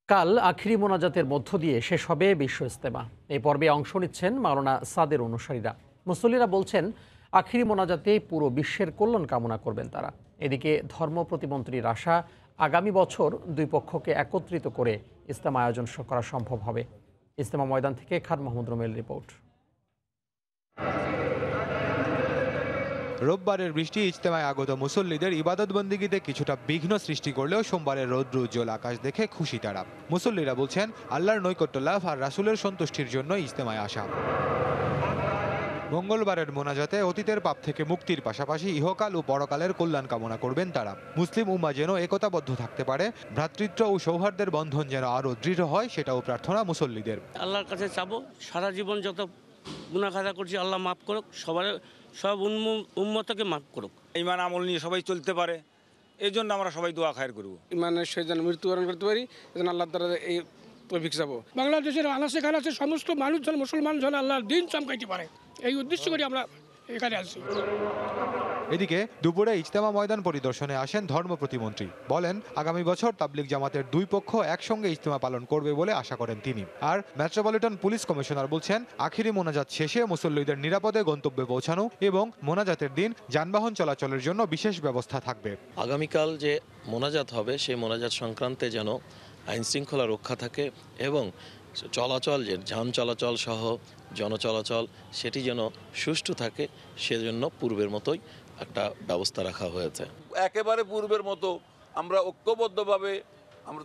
কাল আখিরি মোনাজাতের মধ্য দিয়ে শেষ হবে বিশ্ব ইজতেমা। এই পর্বে অংশ নিচ্ছেন মাওলানা সাদের অনুসারীরা। মুসল্লিরা বলছেন, আখিরি মোনাজাতে পুরো বিশ্বের কল্যাণ কামনা করবেন তারা। এদিকে ধর্ম প্রতিমন্ত্রীর আশা, আগামী বছর দুই পক্ষকে একত্রিত করে ইজতেমা আয়োজন করা সম্ভব হবে। ইজতেমা ময়দান থেকে খান মোহাম্মদ রুমেল রিপোর্ট। রোববারের বৃষ্টি ইজতেমায় আগত মুসল্লিদের ইবাদতবন্দিগিতে কিছুটা বিঘ্ন সৃষ্টি করলেও সোমবারের রৌদ্র উজ্জ্বল আকাশ দেখে খুশি তারা। মুসল্লিরা বলছেন, আল্লাহর নৈকট্য লাভ আর রাসূলের সন্তুষ্টির জন্য ইজতেমায় আসা। মঙ্গলবারের মোনাজাতে অতীতের পাপ থেকে মুক্তির পাশাপাশি ইহকাল ও পরকালের কল্যাণ কামনা করবেন তারা। মুসলিম উম্মাহ যেন একতাবদ্ধ থাকতে পারে, ভ্রাতৃত্ব ও সৌহার্দ্যের বন্ধন যেন আরও দৃঢ় হয়, সেটাও প্রার্থনা মুসল্লিদের। আল্লাহর কাছে চাবো, সারা জীবন যত গুনাহ খাতা করছি আল্লাহ মাফ করুক, সব উম্মতকে মাফ করুক। ঈমান আমল নিয়ে সবাই চলতে পারে, এই জন্য আমরা সবাই দোয়া খায়ের করব। ঈমানের সহিত যেন মৃত্যুবরণ করতে পারি, যেন আল্লাহ তাআলা এই তৌফিক চাবো। বাংলাদেশের আনাচে কানাচে সমস্ত মানুষ যেন, মুসলমান যেন আল্লাহর দিন চমকাইতে পারে, এই উদ্দেশ্য করে আমরা এখানে আসছি। এদিকে দুপুরে ইজতেমা ময়দান পরিদর্শনে আসেন ধর্ম প্রতিমন্ত্রী। বলেন, আগামী বছর তাবলিগ জামাতের দুই পক্ষ একসঙ্গে ইজতেমা পালন করবে বলে আশা করেন তিনি। আর মেট্রোপলিটন পুলিশ কমিশনার বলছেন, আখিরি মোনাজাত শেষে মুসল্লিদের নিরাপদে গন্তব্যে পৌঁছানো এবং মোনাজাতের দিন যানবাহন চলাচলের জন্য বিশেষ ব্যবস্থা থাকবে। আগামীকাল যে মোনাজাত হবে সেই মোনাজাত সংক্রান্তে যেন আইন শৃঙ্খলা রক্ষা থাকে এবং চলাচল, যে যান চলাচল সহ জনচলাচল, সেটি যেন সুষ্ঠু থাকে, সেজন্য পূর্বের মতোই একটা ব্যবস্থা রাখা হয়েছে। একেবারে পূর্বের মতো আমরা ঐক্যবদ্ধভাবে আমরা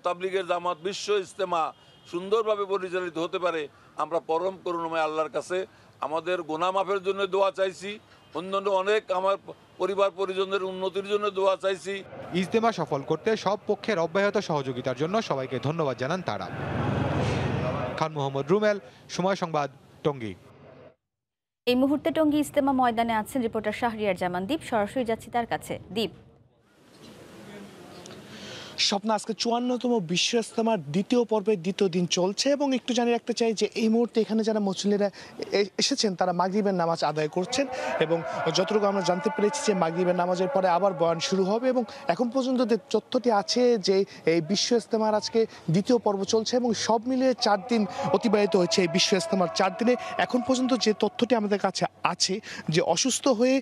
তাবলিগের জামাত বিশ্ব ইজতেমা সুন্দরভাবে পরিচালিত হতে পারে, আমরা পরম করুণাময় আল্লাহর কাছে আমাদের গুনাহ মাফের জন্য দোয়া চাইছি, অন্যান্য অনেক আমার পরিবার পরিজনের উন্নতির জন্য দোয়া চাইছি। ইজতেমা সফল করতে সব পক্ষের অব্যাহত সহযোগিতার জন্য সবাইকে ধন্যবাদ জানান তারা। খান মোহাম্মদ রুমেল, সময় সংবাদ, টঙ্গী। এই মুহূর্তে টঙ্গী ইজতেমা ময়দানে আছেন রিপোর্টার শাহরিয়ার জামান দীপ। সরাসরি যাচ্ছি তার কাছে। দীপ, স্বপ্ন, আজকে 54তম বিশ্ব ইজতেমার দ্বিতীয় পর্বের দ্বিতীয় দিন চলছে এবং একটু জানিয়ে রাখতে চাই যে এই মুহূর্তে এখানে যারা মুসল্লিরা এসেছেন তারা মাগরিবের নামাজ আদায় করছেন এবং যতটুকু আমরা জানতে পেরেছি যে মাগরিবের নামাজের পরে আবার বয়ান শুরু হবে এবং এখন পর্যন্ত যে তথ্যটি আছে যে এই বিশ্ব ইজতেমার আজকে দ্বিতীয় পর্ব চলছে এবং সব মিলিয়ে 4 দিন অতিবাহিত হয়েছে এই বিশ্ব ইজতেমার 4 দিনে। এখন পর্যন্ত যে তথ্যটি আমাদের কাছে আছে যে অসুস্থ হয়ে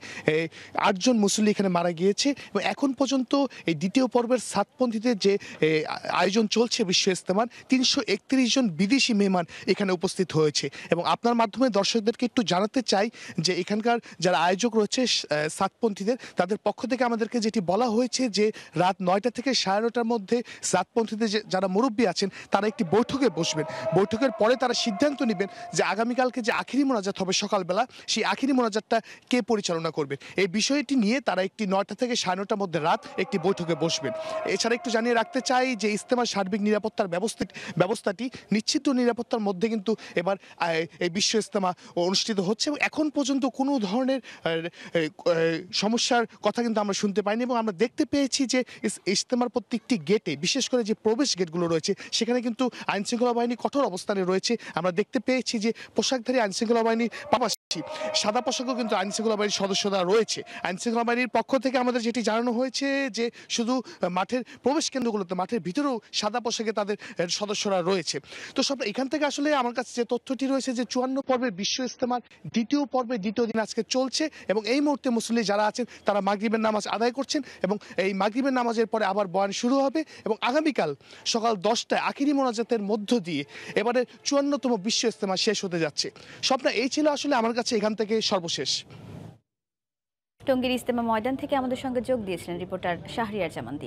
8 জন মুসল্লি এখানে মারা গিয়েছে এবং এখন পর্যন্ত এই দ্বিতীয় পর্বের সাতপন্থীদের যে আয়োজন চলছে বিশ্ব ইজতেমার 331 জন বিদেশি মেহমান এখানে উপস্থিত হয়েছে এবং আপনার মাধ্যমে দর্শকদেরকে একটু জানাতে চাই যে এখানকার যারা আয়োজক রয়েছে সাতপন্থীদের, তাদের পক্ষ থেকে আমাদেরকে যেটি বলা হয়েছে যে রাত 9টা থেকে 9:30টার মধ্যে সাতপন্থীদের যারা মুরব্বী আছেন তারা একটি বৈঠকে বসবেন। বৈঠকের পরে তারা সিদ্ধান্ত নেবেন যে আগামীকালকে যে আখিরি মোনাজাত হবে সকালবেলা, সেই আখিরি মোনাজাতটা কে পরিচালনা করবেন। এই বিষয়টি নিয়ে তারা একটি 9টা থেকে 9:30টার মধ্যে রাত একটি বৈঠকে বসবেন। এছাড়া একটু জানিয়ে রাখতে চাই যে ইজতেমার সার্বিক নিরাপত্তার ব্যবস্থাটি নিশ্চিত নিরাপত্তার মধ্যে কিন্তু এবার এই বিশ্ব ইজতেমা অনুষ্ঠিত হচ্ছে এবং এখন পর্যন্ত কোনো ধরনের সমস্যার কথা কিন্তু আমরা শুনতে পাইনি এবং আমরা দেখতে পেয়েছি যে ইজতেমার প্রত্যেকটি গেটে, বিশেষ করে যে প্রবেশ গেটগুলো রয়েছে সেখানে কিন্তু আইনশৃঙ্খলা বাহিনী কঠোর অবস্থানে রয়েছে। আমরা দেখতে পেয়েছি যে পোশাকধারী আইনশৃঙ্খলা বাহিনীর পাশাপাশি সাদা পোশাকও কিন্তু আইনশৃঙ্খলা বাহিনীর সদস্যরা রয়েছে। আইনশৃঙ্খলা বাহিনীর পক্ষ থেকে আমাদের যেটি জানানো হয়েছে যে শুধু মাঠের প্রবেশ কেন্দ্রগুলোতে, মাঠের ভিতরেও সাদা পোশাকে তাদের সদস্যরা রয়েছে। তো সব এখান থেকে আসলে আমার কাছে যে তথ্যটি রয়েছে যে 54 পর্বের বিশ্ব ইজতেমার দ্বিতীয় পর্বের দ্বিতীয় দিন আজকে চলছে এবং এই মুহূর্তে মুসল্লি যারা আছেন তারা মাগরিবের নামাজ আদায় করছেন এবং এই মাগরিবের নামাজের পরে আবার বয়ান শুরু হবে এবং আগামীকাল সকাল 10টায় আখিরি মোনাজাতের মধ্য দিয়ে এবারে 54তম বিশ্ব ইজতেমা শেষ হতে যাচ্ছে। স্বপ্ন, এই ছিল আসলে আমার কাছে এখান থেকে সর্বশেষ। টঙ্গীর ইজতেমা ময়দান থেকে আমাদের সঙ্গে যোগ দিয়েছিলেন রিপোর্টার শাহরিয়ার জামান দীপ।